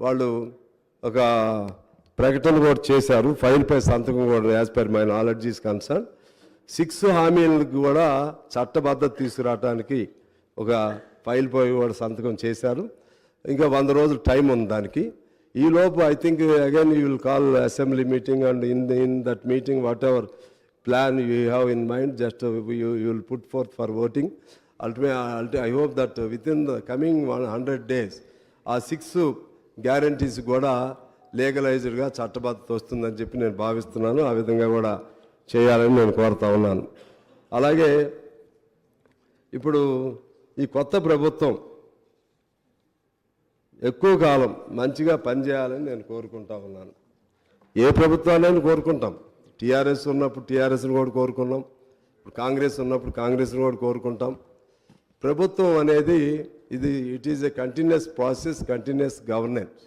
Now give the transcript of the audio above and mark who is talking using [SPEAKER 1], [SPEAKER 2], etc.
[SPEAKER 1] వాళ్ళు ఒక ప్రకటన కూడా చేశారు. ఫైల్పై సంతకం కూడా as per my knowledge is concern 6 హామీలకు కూడా చట్టబద్ధత తీసుకురావడానికి ఒక ఫైల్పై కూడా సంతకం చేశారు. ఇంకా 100 రోజులు టైం ఉంది దానికి. ఈలోపు I think again you will call assembly meeting and in that meeting what ever plan you have in mind just you will put forth for voting. I hope that within the coming 100 days ఆ 6 guarantees కూడా లీగలైజ్డ్గా చట్టబద్ధత వస్తుందని చెప్పి నేను భావిస్తున్నాను. ఆ విధంగా కూడా చేయాలని నేను కోరుతా ఉన్నాను. అలాగే ఇప్పుడు ఈ కొత్త ప్రభుత్వం ఎక్కువ కాలం మంచిగా పనిచేయాలని నేను కోరుకుంటా ఉన్నాను. ఏ ప్రభుత్వాన్ని కోరుకుంటాం. టీఆర్ఎస్ ఉన్నప్పుడు టీఆర్ఎస్ని కూడా కోరుకున్నాం, కాంగ్రెస్ ఉన్నప్పుడు కాంగ్రెస్ని కూడా కోరుకుంటాం. ప్రభుత్వం అనేది it is a continuous process, continuous governance.